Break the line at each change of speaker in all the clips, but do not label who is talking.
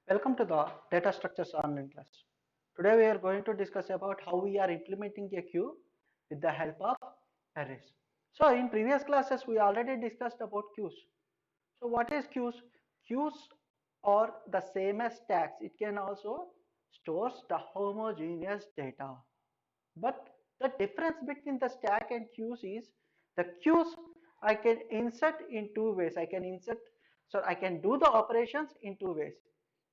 Welcome to the Data Structures Online class. Today we are going to discuss about how we are implementing a queue with the help of arrays. So in previous classes we already discussed about queues. So what is queues? Queues are the same as stacks. It can also stores the homogeneous data. But the difference between the stack and queues is the queues I can insert in two ways. I can do the operations in two ways.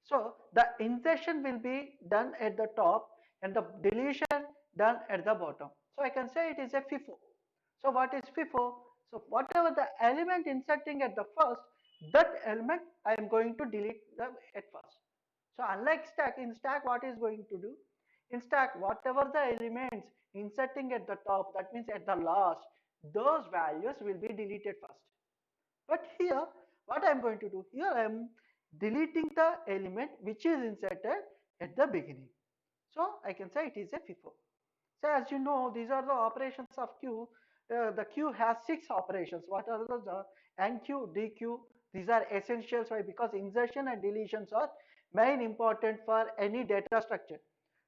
So the insertion will be done at the top and the deletion done at the bottom. So I can say it is a FIFO. So what is FIFO? So whatever the element inserting at the first, that element I am going to delete them at first. So unlike stack, in stack what is going to do? In stack, whatever the elements inserting at the top, that means at the last, those values will be deleted first. But here, what I am going to do? Here I am deleting the element which is inserted at the beginning. So I can say it is a FIFO. So as you know, these are the operations of queue. The queue has 6 operations. What are those? NQ, DQ. These are essentials. Why? Because insertion and deletions are main important for any data structure.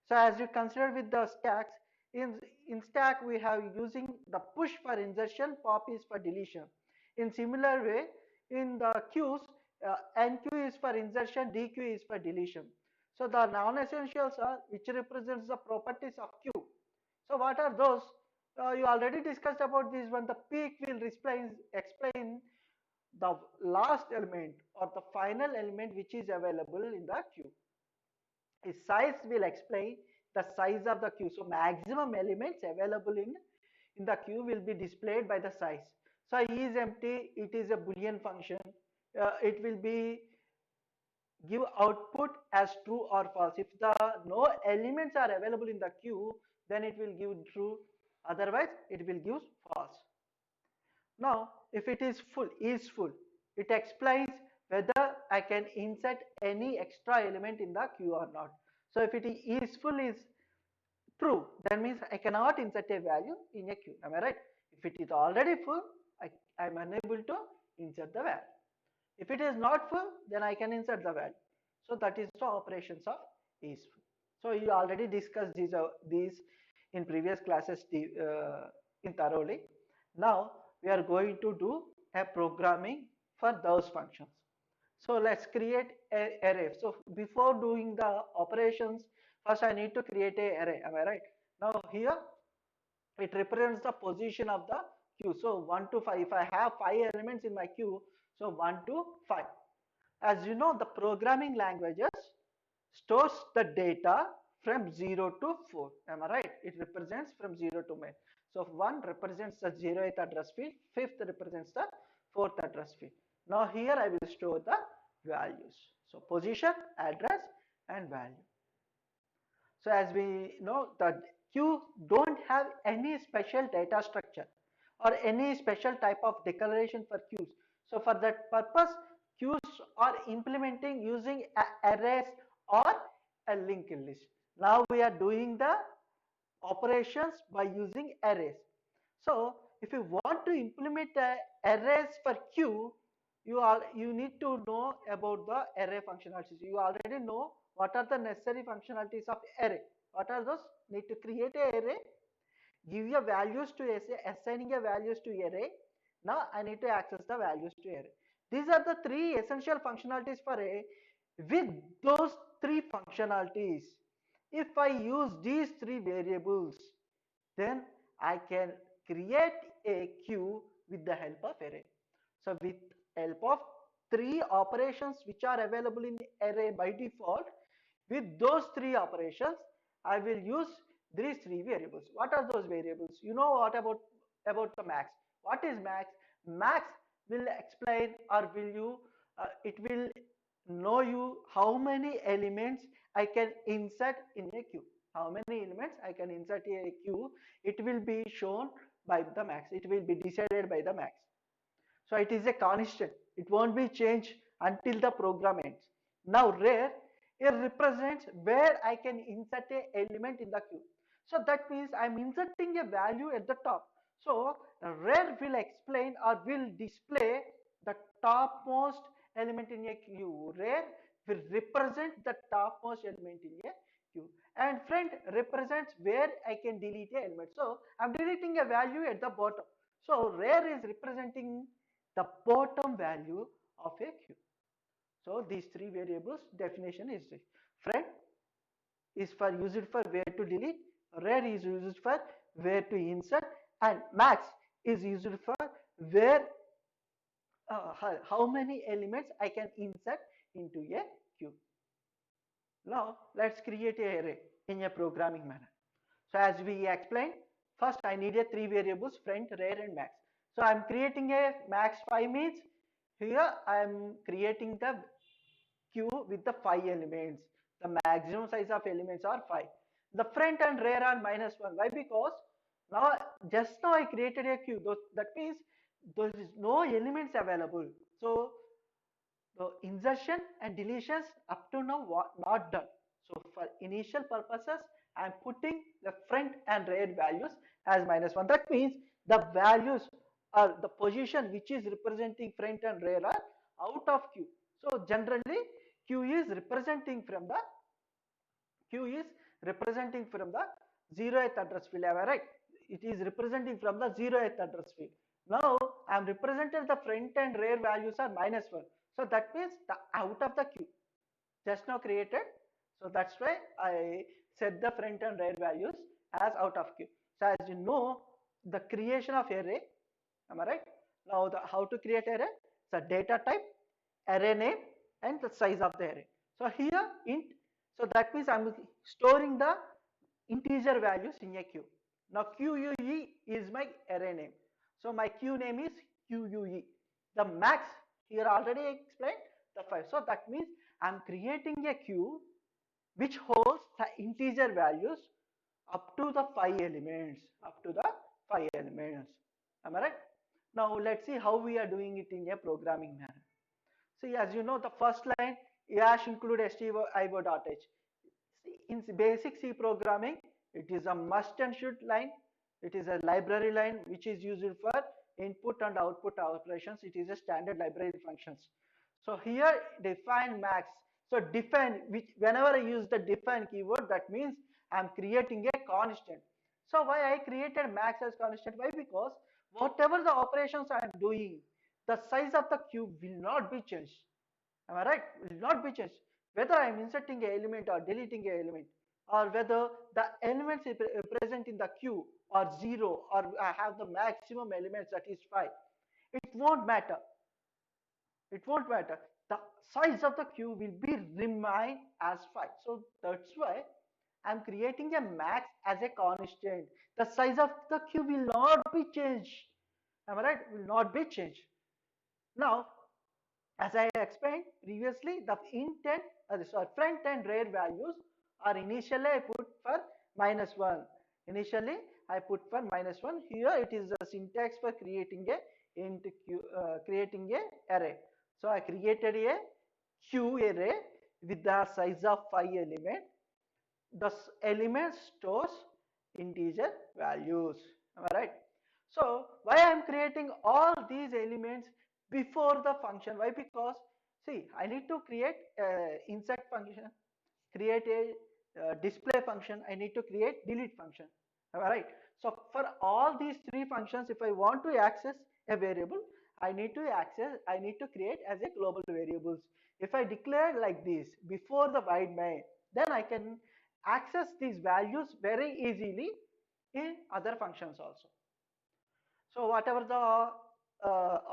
So as you consider with the stacks, in stack we have using the push for insertion, pop is for deletion. In similar way, in the queues, NQ is for insertion, DQ is for deletion. So the non-essentials are which represents the properties of queue. So what are those? You already discussed about this one. The peak will explain the last element or the final element which is available in the queue. Its size will explain the size of the queue. So maximum elements available in the queue will be displayed by the size. So E is empty, it is a Boolean function. It will be give output as true or false. If the no elements are available in the queue, then it will give true. Otherwise, it will give false. Now, if it is full, it explains whether I can insert any extra element in the queue or not. So if it is full is true, that means I cannot insert a value in a queue. Am I right? If it is already full, I am unable to insert the value. If it is not full, then I can insert the value. So that is the operations of is full. So you already discussed these in previous classes in thoroughly. Now we are going to do a programming for those functions. So let's create a array. So before doing the operations, first I need to create a array. Am I right? Now here it represents the position of the queue. So 1 to 5. If I have 5 elements in my queue, so 1 to 5. As you know, the programming languages stores the data from 0 to 4. Am I right? It represents from 0 to 9. So 1 represents the 0th address field, 5th represents the 4th address field. Now here I will store the values. So position, address and value. So as we know, the queue don't have any special data structure or any special type of declaration for queues. So for that purpose, queues are implementing using arrays or a linked list. Now we are doing the operations by using arrays. So if you want to implement arrays for queue, you need to know about the array functionalities. You already know what are the necessary functionalities of array. What are those? Need to create a array, give your values to array, assigning your values to array. Now I need to access the values to array. These are the 3 essential functionalities for array. With those 3 functionalities, if I use these 3 variables, then I can create a queue with the help of array. So with help of 3 operations which are available in array by default, with those 3 operations, I will use these 3 variables. What are those variables? You know what about the max? What is max? Max will explain or will you it will know you how many elements I can insert in a queue. How many elements I can insert in a queue, it will be shown by the max. It will be decided by the max. So it is a constant. It won't be changed until the program ends. Now rare, it represents where I can insert a element in the queue. So that means I'm inserting a value at the top. So rare will explain or will display the topmost element in a queue. Rare will represent the topmost element in a queue, and friend represents where I can delete a element. So I'm deleting a value at the bottom. So rare is representing the bottom value of a queue. So these three variables definition is this. Friend is for used for where to delete, rare is used for where to insert, and max is used for where how many elements I can insert into a queue. Now let's create an array in a programming manner. So as we explained, first I need a three variables, friend, rare and max. So I'm creating a max 5 means here I'm creating the queue with the 5 elements. The maximum size of elements are 5. The front and rear are -1. Why? Because now just now I created a queue. That means there is no elements available. So the insertion and deletions up to now not done. So for initial purposes, I am putting the front and rear values as -1. That means the values or the position which is representing front and rear are out of queue. So generally queue is representing from the Q is representing from the 0th address field. Am I right? It is representing from the 0th address field. Now I am represented the front and rear values are -1. So that means the out of the queue just now created. So that's why I set the front and rear values as out of queue. So as you know, the creation of array, am I right? Now the how to create array? So data type, array name, and the size of the array. So here int. So that means I'm storing the integer values in a queue. Now QUE is my array name. So my queue name is QUE. The max here already explained the 5. So that means I'm creating a queue which holds the integer values up to the 5 elements. Up to the 5 elements. Am I right? Now let's see how we are doing it in a programming manner. See, as you know, the first line hash include stio.h. In basic C programming, it is a must and should line. It is a library line which is used for input and output operations. It is a standard library functions. So here define max. So define, which whenever I use the define keyword, that means I'm creating a constant. So why I created max as constant? Why? Because whatever the operations I am doing, the size of the cube will not be changed. Am I right? Will not be changed. Whether I am inserting a element or deleting a element, or whether the elements present in the queue are 0, or I have the maximum elements that is 5, it won't matter. It won't matter. The size of the queue will be remain as 5. So that's why I'm creating a max as a constant. The size of the queue will not be changed. Am I right? Will not be changed. Now, as I explained previously, the intent, sorry, front and rear values are initially I put for -1. Initially I put for -1. Here it is the syntax for creating a int q, creating a array. So I created a q array with the size of 5 element. The element stores integer values. Am I right? So why I am creating all these elements before the function? Why? Because see, I need to create insert function, create a display function, I need to create delete function. Am I right? So for all these three functions, if I want to access a variable, I need to create as a global variables. If I declare like this before the void main, then I can access these values very easily in other functions also. So whatever the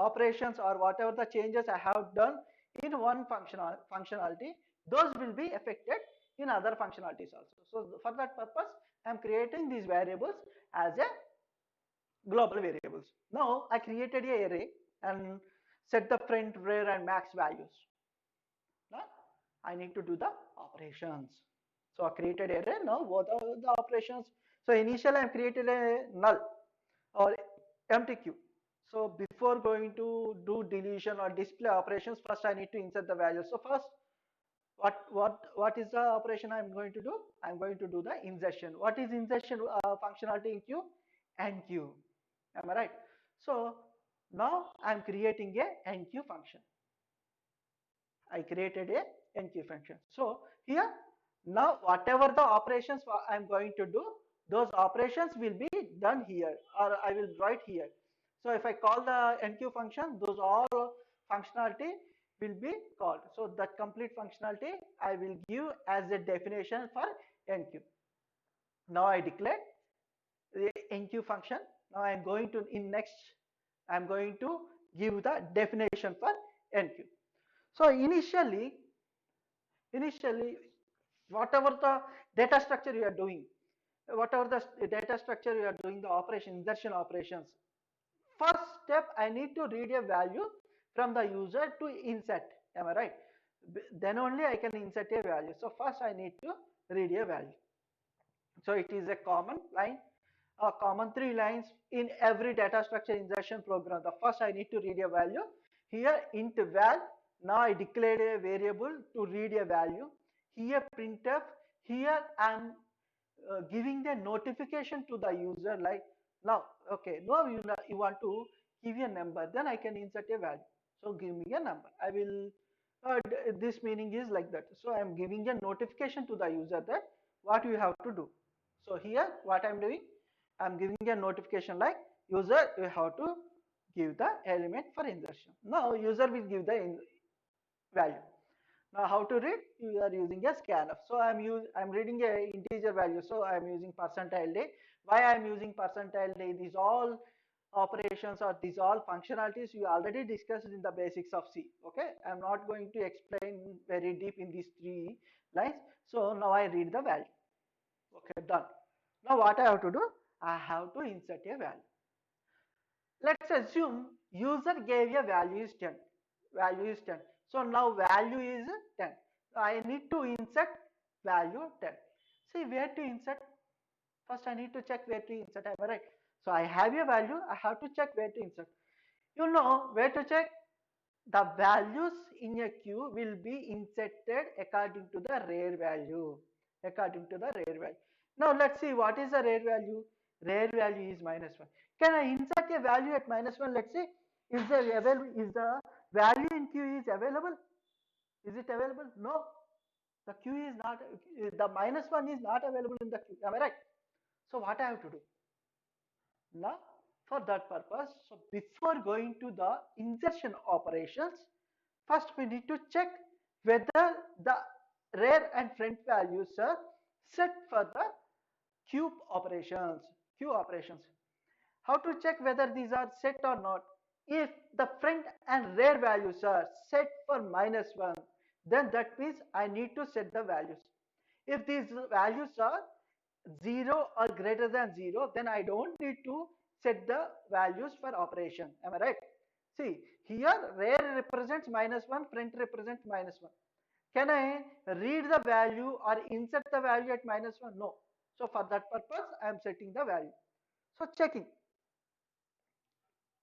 operations or whatever the changes I have done in one functionality, those will be affected in other functionalities also. So for that purpose, I am creating these variables as a global variables. Now I created a array and set the front, rear, and max values. Now I need to do the operations. So I created array. Now what are the operations? So initially I created a null or empty queue. So before going to do deletion or display operations, first I need to insert the values. So first, what is the operation I'm going to do? I'm going to do the insertion. What is insertion functionality in queue? Enqueue. Am I right? So now I'm creating a enqueue function. I created a NQ function. So here now whatever the operations I am going to do, those operations will be done here, or I will write here. So if I call the NQ function, those all functionality will be called. So that complete functionality I will give as a definition for NQ. Now I declare the NQ function. Now I am going to in next I am going to give the definition for NQ. So initially whatever the data structure you are doing, whatever the data structure you are doing, the operation insertion operations, first step I need to read a value from the user to insert. Am I right? Then only I can insert a value. So first I need to read a value. So it is a common line, a common 3 lines in every data structure insertion program. The first I need to read a value. Here int val. Now I declared a variable to read a value. Here printf. Here I am giving the notification to the user, like now okay, now you want to give a number, then I can insert a value. So give me a number. I will this meaning is like that. So I am giving a notification to the user that what you have to do. So here what I am doing, I am giving a notification like user you have to give the element for insertion. Now user will give the value. Now how to read? You are using a scanf. So I'm reading a integer value. So I'm using percentile day. Why I'm using percentile day? These all operations or these all functionalities you already discussed in the basics of C. Okay, I'm not going to explain very deep in these 3 lines. So now I read the value. Okay, done. Now what I have to do? I have to insert a value. Let's assume user gave a value is 10. Value is 10. So now value is 10. I need to insert value 10. See where to insert? First I need to check where to insert. Am I right? So I have a value. I have to check where to insert. You know where to check? The values in a queue will be inserted according to the rare value. According to the rare value. Now let's see what is the rare value. Rare value is -1. Can I insert a value at -1? Let's see. Is the value in queue is available? Is it available? No. The queue is not. The -1 is not available in the queue. Am I right? So what I have to do? Now, for that purpose, so before going to the insertion operations, first we need to check whether the rare and front values are set for the cube operations. Queue operations. How to check whether these are set or not? If the front and rare values are set for -1, then that means I need to set the values. If these values are 0 or greater than 0, then I don't need to set the values for operation. Am I right? See, here rare represents -1, front represents -1. Can I read the value or insert the value at -1? No. So for that purpose, I am setting the value. So checking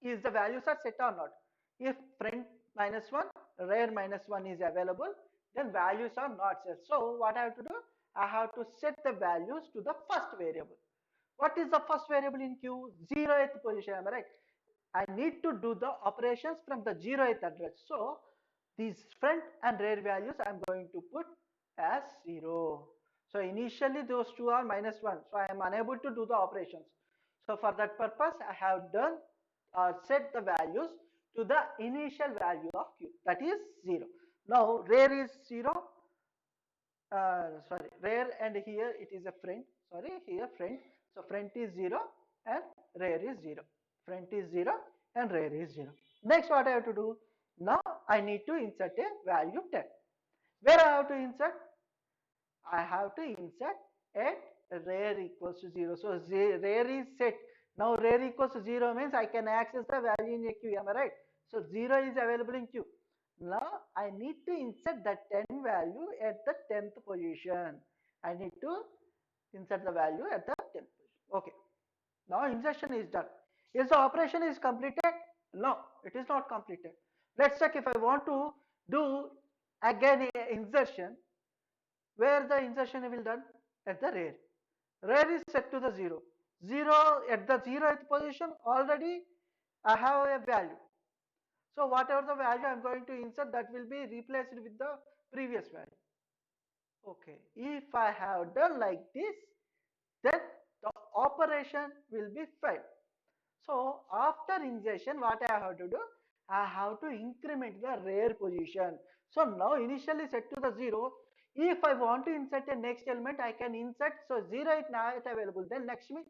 is the values are set or not. If front -1, rare -1 is available, then values are not set. So what I have to do? I have to set the values to the first variable. What is the first variable in queue? 0th position, am I right? I need to do the operations from the 0th address. So these front and rear values I am going to put as 0. So initially those two are -1. So I am unable to do the operations. So for that purpose, I have done or set the values to the initial value of q, that is 0. Now rare is 0. Sorry, rare, and here it is a friend. Sorry, here friend. So front is 0 and rare is 0. Front is 0 and rare is 0. Next, what I have to do? Now I need to insert a value 10. Where I have to insert? I have to insert at rare equals to 0. So rare is set. Now rare equals to 0 means I can access the value in a queue. Am I right? So 0 is available in queue. Now I need to insert the 10 value at the 10th position. I need to insert the value at the 10th position. Okay. Now insertion is done. Is the operation is completed? No, it is not completed. Let's check if I want to do again a insertion. Where the insertion will done? At the rare. Rare is set to the 0. 0 at the 0th position already I have a value. So whatever the value I am going to insert, that will be replaced with the previous value. Okay, if I have done like this, then the operation will be failed. So after insertion, what I have to do? I have to increment the rare position. So now initially set to the 0. If I want to insert a next element, I can insert. So 0 is not available. Then next means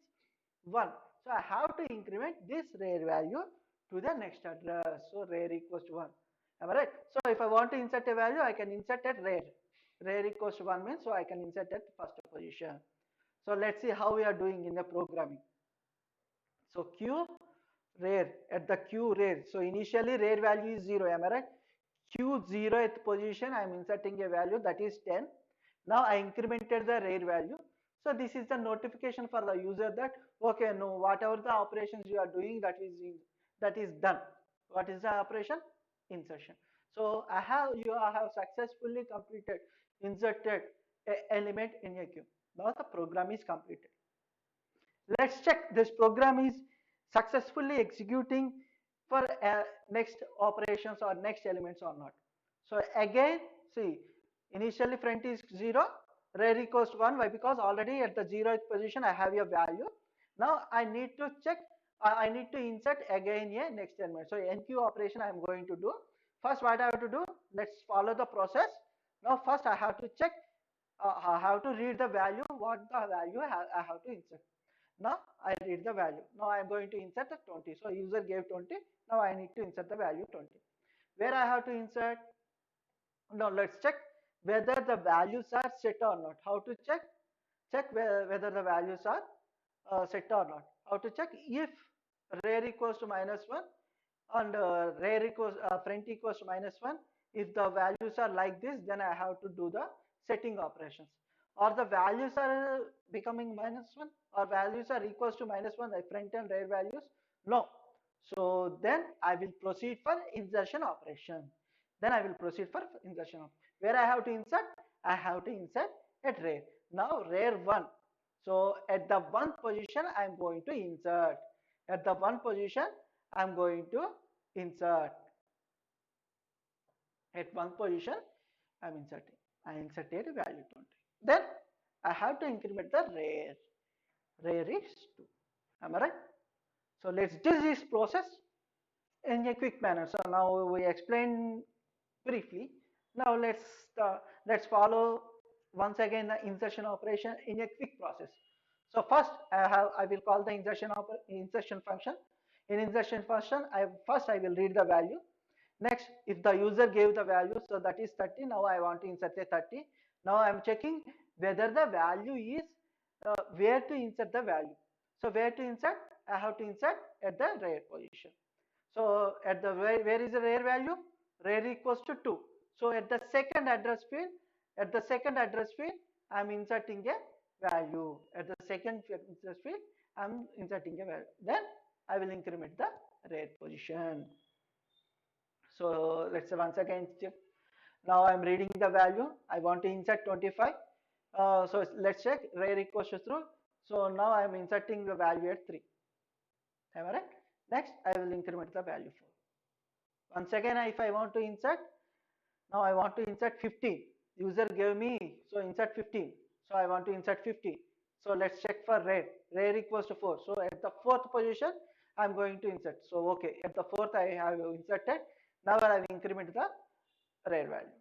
1. So I have to increment this rare value to the next address. So rare equals to 1. Am I right? So if I want to insert a value, I can insert at rare. Rare equals to 1 means so I can insert at first position. So let's see how we are doing in the programming. So Q rare at the Q rare. So initially rare value is 0. Am I right? Q 0th position I am inserting a value that is 10. Now I incremented the rare value. So this is the notification for the user that okay, no, whatever the operations you are doing that is done. What is the operation? Insertion. So you have successfully completed inserted a element in a queue. Now the program is completed. Let's check this program is successfully executing for next operations or next elements or not. So again, see, initially front is 0, rare equals 1. Why? Because already at the 0th position I have a value. Now I need to check, I need to insert again a next element. So NQ operation I am going to do. First what I have to do, let's follow the process. Now first I have to check, I have to read the value, what the value I have to insert. Now I read the value. Now I am going to insert the 20. So user gave 20. Now I need to insert the value 20. Where I have to insert? Now let's check whether the values are set or not. How to check? Check whether the values are set or not. How to check? If rare equals to -1 and rare equals front equals to -1. If the values are like this, then I have to do the setting operations. Or the values are becoming -1 or values are equals to -1, like front and rare values. No. So then I will proceed for insertion operation. Then I will proceed for insertion of where I have to insert. I have to insert at rare. Now rare 1. So at the 1 position I am going to insert. At the 1 position I am going to insert. At 1 position I am inserting. I inserted value 20. Then I have to increment the rare. Rare is 2. Am I right? So let's do this process in a quick manner. So now we explained briefly. Now let's follow once again the insertion operation in a quick process. So first I will call the insertion function. In insertion function, I will read the value. Next, if the user gave the value, so that is 30. Now I want to insert a 30. Now I am checking whether the value is where to insert the value. So where to insert? I have to insert at the rare position. So at the where is the rare value? Rare equals to 2. So at the second address field, I am inserting a value. At the second address field, I am inserting a value. Then I will increment the rare position. So let's say once again check. Now I am reading the value. I want to insert 25. So let's check rare equals to true. So now I am inserting the value at 3. Am I right? Next, I will increment the value 4. Once again, if I want to insert, now I want to insert 15. User gave me, so insert 15. So I want to insert 50. So let's check for rare. Rare equals to 4. So at the 4th position, I'm going to insert. So okay, at the 4th I have inserted. Now I will increment the rare value.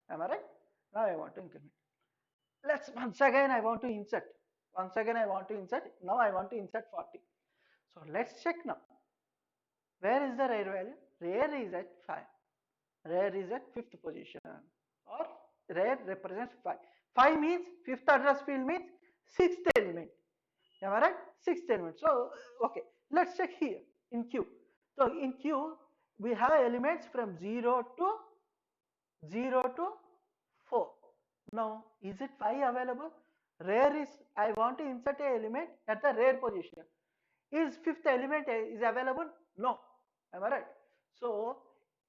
Am I right? Now I want to increment. Let's once again I want to insert. Once again I want to insert. Now I want to insert 40. So let's check now. Where is the rare value? Rare is at 5. Rare is at 5th position, or rare represents 5. 5 means 5th address field means 6th element. Am I right? 6th element. So okay, let's check here in Q. So in Q we have elements from 0 to 4. Now is it 5 available? Rare is, I want to insert a element at the rare position. Is 5th element is available? No. Am I right? So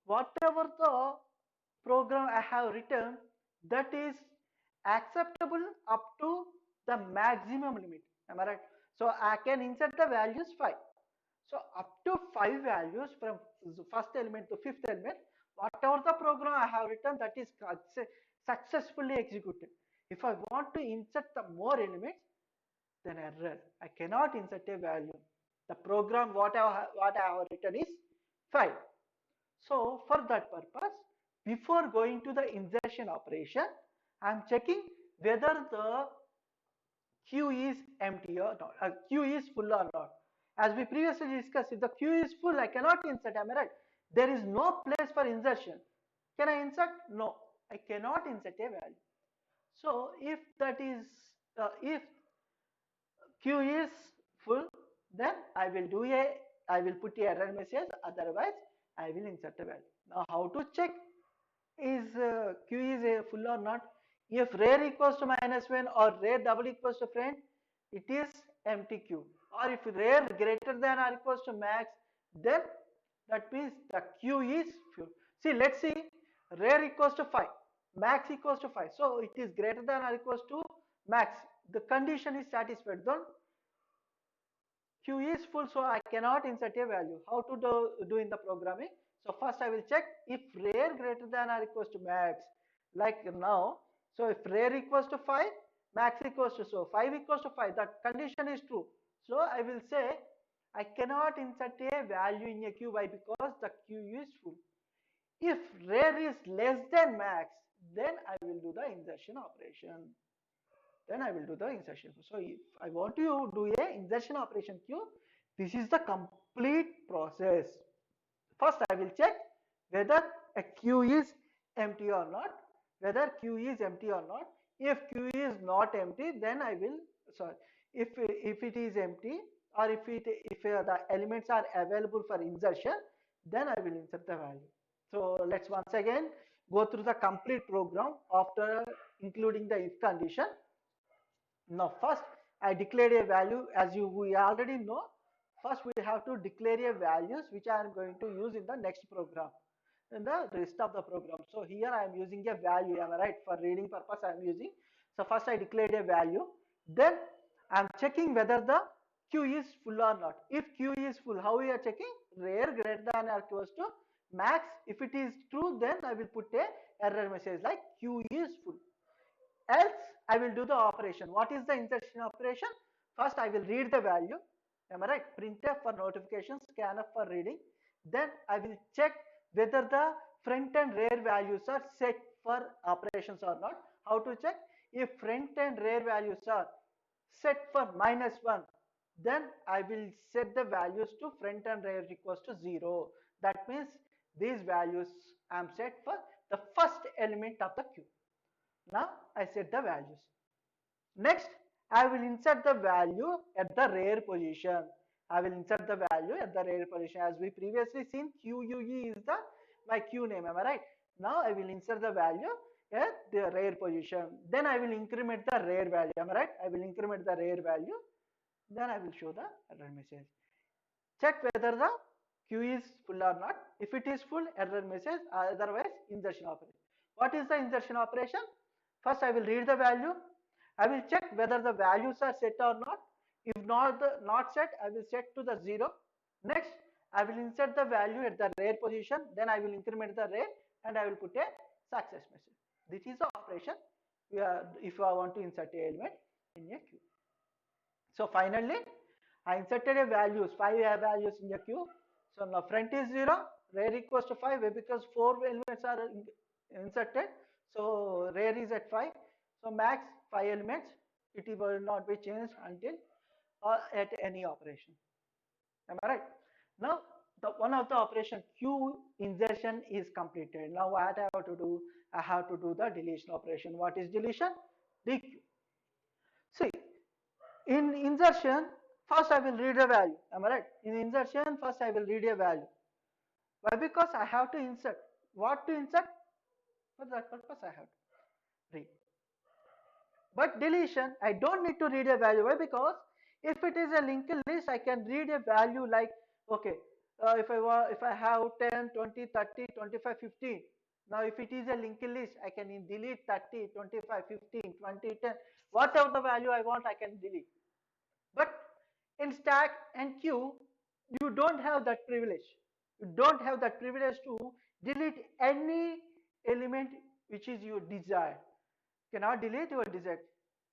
whatever the program I have written, that is acceptable up to the maximum limit. Am I right? So I can insert the values 5. So up to 5 values from first element to 5th element, Whatever the program I have written, that is successfully executed. If I want to insert the more elements, then error. I cannot insert a value. The program what I have written is fine. So for that purpose, before going to the insertion operation, I am checking whether the queue is empty or not, queue is full or not. As we previously discussed, if the queue is full, I cannot insert, am I right? There is no place for insertion. Can I insert? No, I cannot insert a value. So if that is, if queue is full, then I will put a error message, otherwise I will insert a value. Now how to check is queue is full or not? If rear equals to -1 or rear double equals to friend, it is empty queue. Or if rear greater than or equals to max, then that means the queue is full. See, let's see, rear equals to 5, max equals to 5. So it is greater than or equals to max. The condition is satisfied. Then queue is full, so I cannot insert a value. How to do in the programming? So first I will check if rear greater than or equals to max, like now. So if rear equals to 5, max equals to, so 5 equals to 5, that condition is true. So I will say I cannot insert a value in a queue. Why? Because the queue is full. If rear is less than max, then I will do the insertion operation. Then I will do the insertion. So if I want to do a insertion operation queue, this is the complete process. First I will check whether a queue is empty or not, whether queue is empty or not. If queue is not empty, then I will, sorry, if it is empty, or if the elements are available for insertion, then I will insert the value. So let's once again go through the complete program after including the if condition. Now first I declared a value, as we already know. First we have to declare a values which I am going to use in the next program, in the rest of the program. So here I am using a value, am I right? For reading purpose I am using. So first I declared a value, then I am checking whether the queue is full or not. If queue is full, how we are checking? Rear greater than or equals to max. If it is true, then I will put a error message like queue is full. Else I will do the operation. What is the insertion operation? First I will read the value, am I right? Printf for notification, scanf for reading. Then I will check whether the front and rear values are set for operations or not. How to check? If front and rear values are set for -1, then I will set the values to front and rear equals to 0. That means these values I am set for the first element of the queue. Now I set the values. Next, I will insert the value at the rear position. I will insert the value at the rear position. As we previously seen, QUE is the my queue name. Am I right? Now I will insert the value at the rear position. Then I will increment the rear value. Am I right? I will increment the rear value. Then I will show the error message. Check whether the queue is full or not. If it is full, error message. Otherwise, insertion operation. What is the insertion operation? First, I will read the value. I will check whether the values are set or not. If not set, I will set to the 0. Next, I will insert the value at the rear position. Then I will increment the rear and I will put a success message. This is the operation if I want to insert a element in a queue. So finally, I inserted a values, 5 values in a queue. So now front is 0, rear equals to 5 because 4 elements are inserted. So rear is at 5. So max 5 elements. It will not be changed until at any operation. Am I right? Now the one of the operation queue insertion is completed. Now what I have to do? I have to do the deletion operation. What is deletion? DQ. See, in insertion, first I will read a value. Am I right? In insertion, first I will read a value. Why? Because I have to insert. What to insert? For that purpose, I have to read. But deletion, I don't need to read a value. Why? Because if it is a linked list, I can read a value like, okay, if I have 10, 20, 30, 25, 15. Now, if it is a linked list, I can delete 30, 25, 15, 20, 10. Whatever the value I want, I can delete. But in stack and queue, you don't have that privilege. You don't have that privilege to delete any element which is your desire. Cannot delete your desire.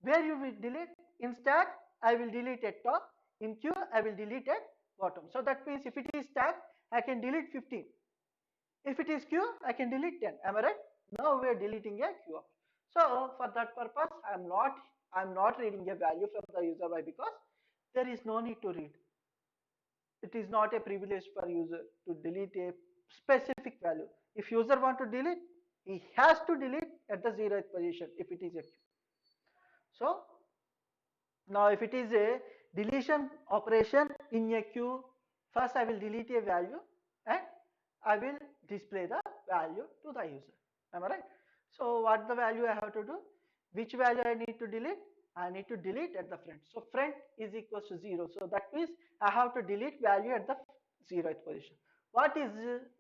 Where you will delete? In stack, I will delete at top. In queue, I will delete at bottom. So that means if it is stack, I can delete 15. If it is queue, I can delete 10. Am I right? Now we are deleting a queue. So for that purpose, I'm not reading a value from the user. Why? Because there is no need to read. It is not a privilege for user to delete a specific value. If user want to delete, he has to delete at the 0th position if it is a queue. So now if it is a deletion operation in a queue, first I will delete a value and I will display the value to the user. Am I right? So what the value I have to do? Which value I need to delete? I need to delete at the front. So front is equals to 0. So that means I have to delete value at the 0th position. What is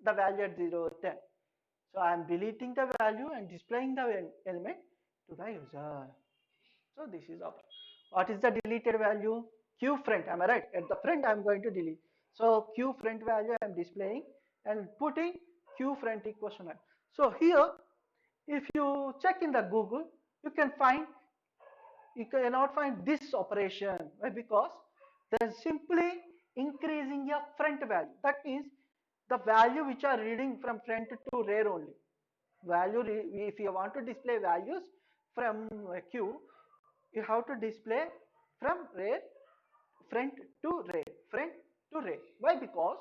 the value at 0, 10? So I am deleting the value and displaying the element to the user. So this is our. What is the deleted value? Q front. Am I right? At the front, I am going to delete. So Q front value I am displaying and putting Q front equals to 9. So here, if you check in the Google, you can find you cannot find this operation. Why? Because there is simply increasing your front value. That means the value which are reading from front to rear only. Value if you want to display values from queue, you have to display from rear front to rear, front to rear. Why? Because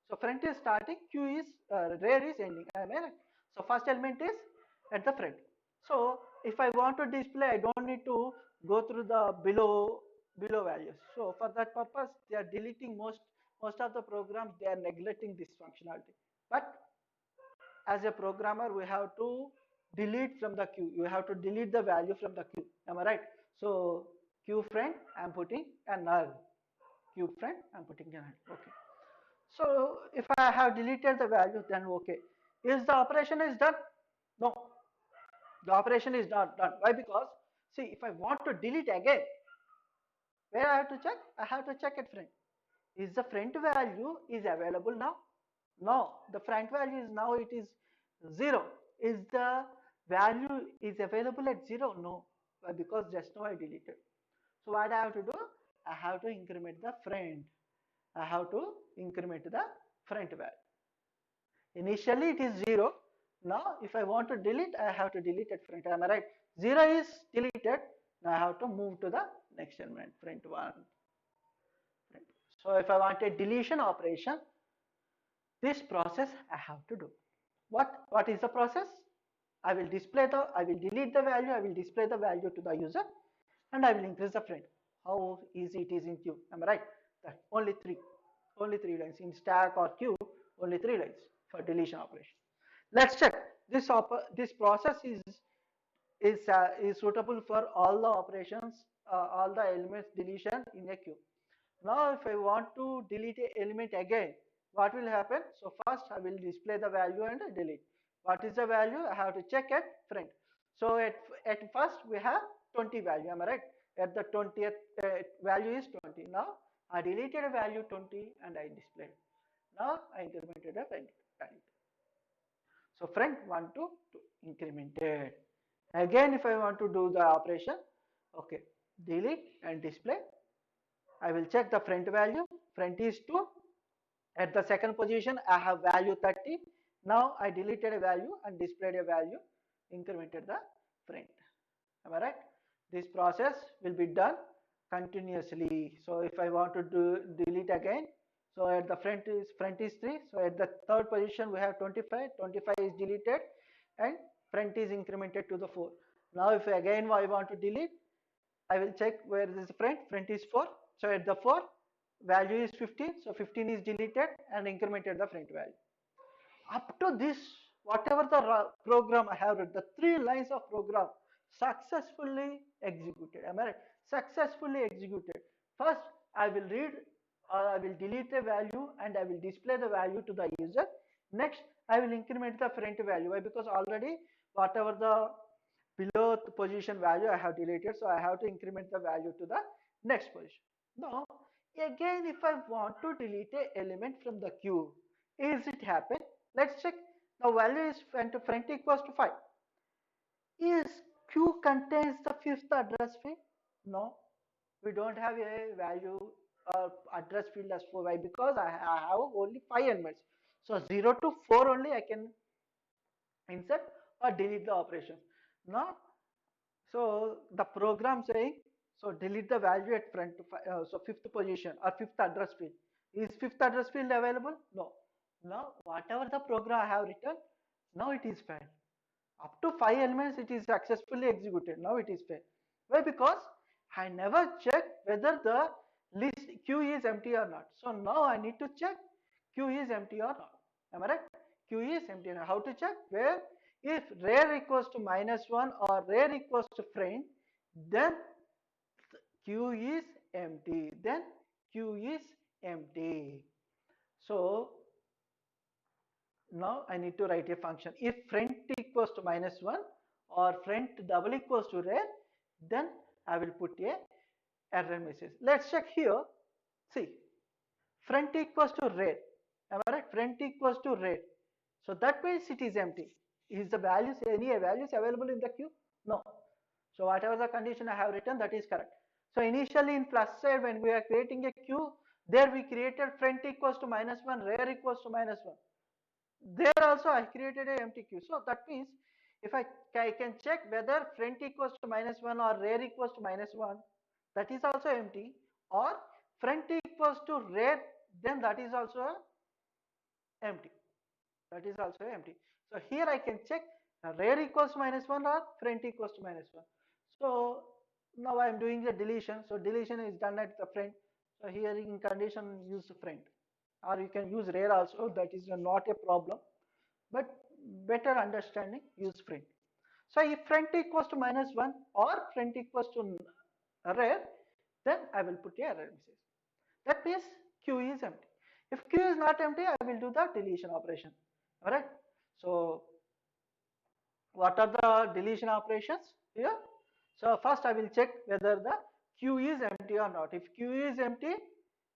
so front is starting, queue is rear is ending. I mean, so first element is at the front. So if I want to display, I don't need to go through the below values. So for that purpose, they are deleting most of the programs. They are neglecting this functionality. But as a programmer, we have to delete from the queue. You have to delete the value from the queue. Am I right? So queue friend, I'm putting a null. Queue friend, I'm putting a null. Okay. So if I have deleted the value, then okay. Is the operation is done? No, the operation is not done. Why? Because see, if I want to delete again, where I have to check? I have to check at front. Is the front value is available now? No, the front value is now it is 0. Is the value is available at 0? No, because just now I deleted. So what I have to do? I have to increment the front. I have to increment the front value. Initially it is 0. Now if I want to delete, I have to delete at front. Am I right? 0 is deleted. Now I have to move to the next element, front 1. So if I want a deletion operation, this process I have to do. What is the process? I will delete the value, I will display the value to the user, and I will increase the front. How easy it is in queue? Am I right? That only three lines in stack or queue, only three lines for deletion operation. Let's check this process is suitable for all the operations, all the elements deletion in a queue. Now, if I want to delete an element again, what will happen? So first I will display the value and delete. What is the value? I have to check at front. So at first we have 20 value. Am I right? At the 20th value is 20. Now I deleted a value 20 and I displayed. Now I incremented a value. So front 1 to 2 incremented. Again, if I want to do the operation, okay, delete and display. I will check the front value. Front is 2. At the second position, I have value 30. Now I deleted a value and displayed a value, incremented the front. Am I right? This process will be done continuously. So if I want to delete again, so at the front is 3. So at the third position we have 25. 25 is deleted and front is incremented to the 4. Now if again I want to delete, I will check where is the front. Front is 4. So at the 4 value is 15. So 15 is deleted and incremented the front value. Up to this, whatever the program I have read, the 3 lines of program successfully executed. Am I right? Successfully executed. First, I will read or I will delete the value and I will display the value to the user. Next, I will increment the front value. Why? Because already whatever the below the position value I have deleted, so I have to increment the value to the next position. Now, again, if I want to delete a element from the queue, is it happen? Let's check. Now value is friend equals to 5. Is Q contains the fifth address field? No, we don't have a value address field as 4. Why? Because I have only 5 elements. So 0 to 4 only I can insert or delete the operation. Now, so the program saying, so delete the value at front, so fifth position or fifth address field. Is fifth address field available? No. Now, whatever the program I have written, now it is failed. Up to 5 elements it is successfully executed. Now it is failed. Why? Because I never checked whether the list queue is empty or not. So now I need to check queue is empty or not. Am I right? Queue is empty. Now how to check? Where if rare equals to -1 or rare equals to friend, then queue is empty. Then queue is empty. So now I need to write a function. If friend equals to -1 or friend double equals to rare, then I will put a error message. Let's check here. See, friend equals to rare. Am I right? Friend equals to rare. So that means it is empty. Is the values any values available in the queue? No. So whatever the condition I have written, that is correct. So initially in plus side when we are creating a queue, there we created friend equals to -1, rare equals to -1. There also I created a empty queue. So that means if I can check whether friend equals to -1 or rare equals to -1, that is also empty, or friend equals to rare, then that is also empty. That is also empty. So here I can check rare equals to -1 or friend equals to -1. So now I am doing the deletion. So deletion is done at the friend. So here in condition use friend, or you can use rare also. That is not a problem, but better understanding use friend. So if friend equals to -1 or friend equals to rare, then I will put a error message. That means queue is empty. If queue is not empty, I will do the deletion operation. Alright. So what are the deletion operations here? So first I will check whether the queue is empty or not. If queue is empty,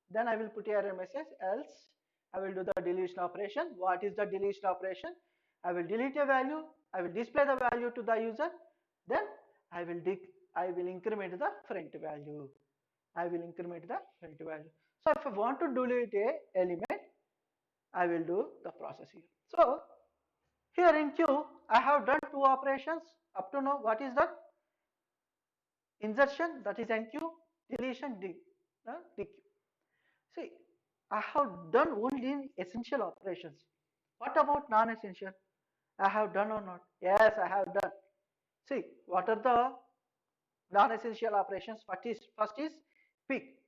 then I will put a error message, else I will do the deletion operation. What is the deletion operation? I will delete a value, I will display the value to the user, then I will increment the friend value. I will increment the friend value. So if I want to delete a element, I will do the process here. So here in queue, I have done two operations up to now. What is that? Insertion, that is NQ, deletion DQ. See, I have done only essential operations. What about non-essential? I have done or not? Yes, I have done. See, what are the non-essential operations? First is peak.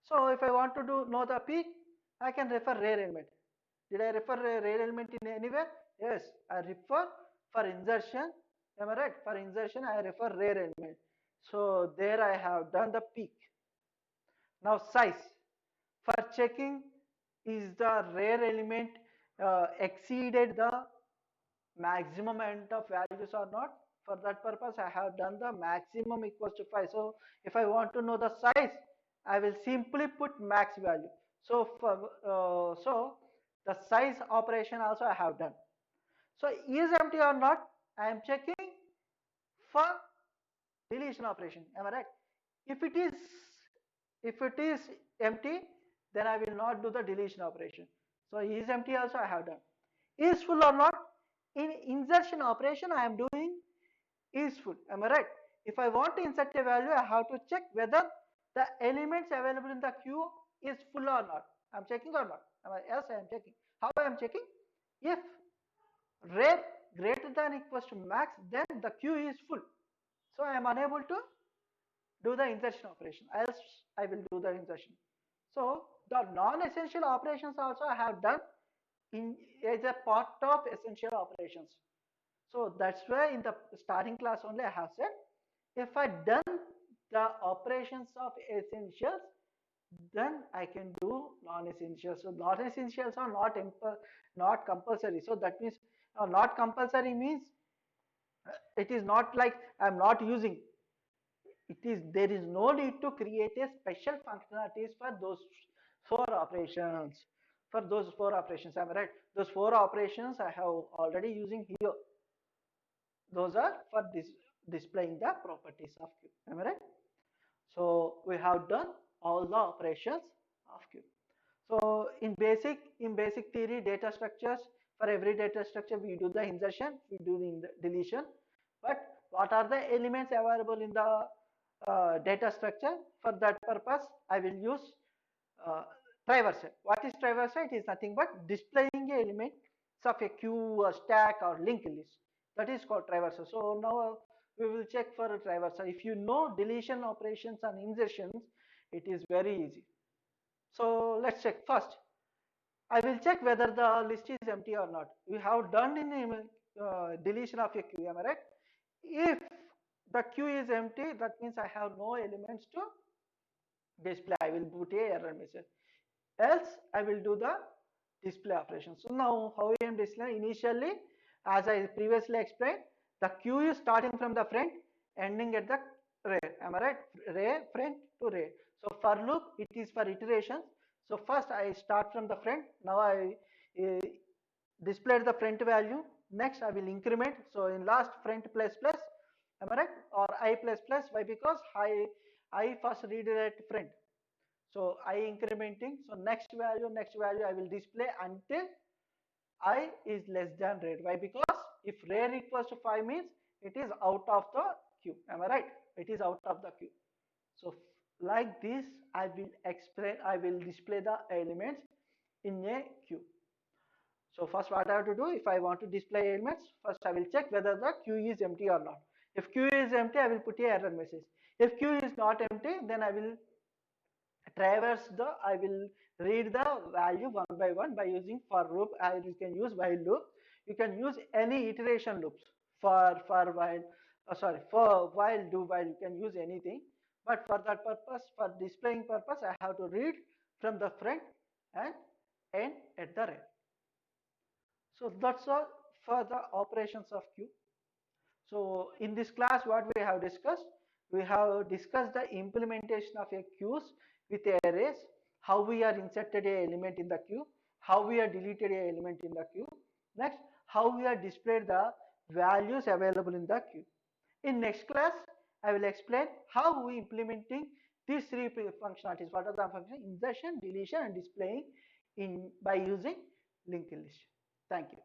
So if I want to know the peak, I can refer rare element. Did I refer a rare element in anywhere? Yes, I refer for insertion. Am I right? For insertion, I refer rare element. So there I have done the peak. Now size. For checking is the rare element exceeded the maximum amount of values or not. For that purpose, I have done the maximum equals to 5. So if I want to know the size, I will simply put max value. So the size operation also I have done. So is empty or not? I am checking for deletion operation. Am I right? If it is if it is empty, then I will not do the deletion operation. So is empty also I have done. Is full or not? In insertion operation I am doing is full. Am I right? If I want to insert a value, I have to check whether the elements available in the queue is full or not. I am checking or not. Yes, I am checking. How I am checking? If rare greater than equals to max, then the queue is full. So I am unable to do the insertion operation, else I will do the insertion. So the non-essential operations also I have done in as a part of essential operations. So that's why in the starting class only I have said, if I done the operations of essentials, then I can do non-essentials. So non-essentials are not compulsory. So that means not compulsory means it is not like I'm not using. It is there is no need to create a special functionalities for those four operations. for those four operations. Am I right? Those four operations I have already using here. Those are for displaying the properties of Q. Am I right? So we have done all the operations of Q. So in basic theory, data structures, for every data structure we do the insertion, we do the deletion. But what are the elements available in the data structure? For that purpose, I will use uh, traversal. What is traversal? It is nothing but displaying a element of a queue, a stack, or linked list. That is called traversal. So now we will check for a traversal. If you know deletion operations and insertions, it is very easy. So let's check first. I will check whether the list is empty or not. We have done in deletion of a queue, am I right? If the queue is empty, that means I have no elements to display. I will put a error message. Else, I will do the display operation. So now, how I am displaying? Initially, as I previously explained, the queue is starting from the front, ending at the rear. Am I right? Rear, front to rear. So for loop, it is for iterations. So first I start from the front. Now I uh, displayed the front value. Next I will increment. So in last front plus plus, am I right? Or I plus plus. Why? Because I first redirect front. So I incrementing. So next value I will display until I is less than rear. Why? Because if rear equals to 5 means it is out of the queue. Am I right? It is out of the queue. So like this, I will display the elements in a queue. So first what I have to do, if I want to display elements, first I will check whether the queue is empty or not. If queue is empty, I will put a error message. If queue is not empty, then I will I will read the value one by one by using for loop. You can use while loop. You can use any iteration loops for while, sorry, for while, do while, you can use anything. But for that purpose, for displaying purpose, I have to read from the front and end at the rear. So that's all for the operations of queue. So in this class, what we have discussed? We have discussed the implementation of a queues with arrays, how we are inserted a element in the queue, how we are deleted a element in the queue. Next, how we are displayed the values available in the queue. In next class, I will explain how we implementing these three functionalities. What are the functions? Insertion, deletion, and displaying in by using linked list. Thank you.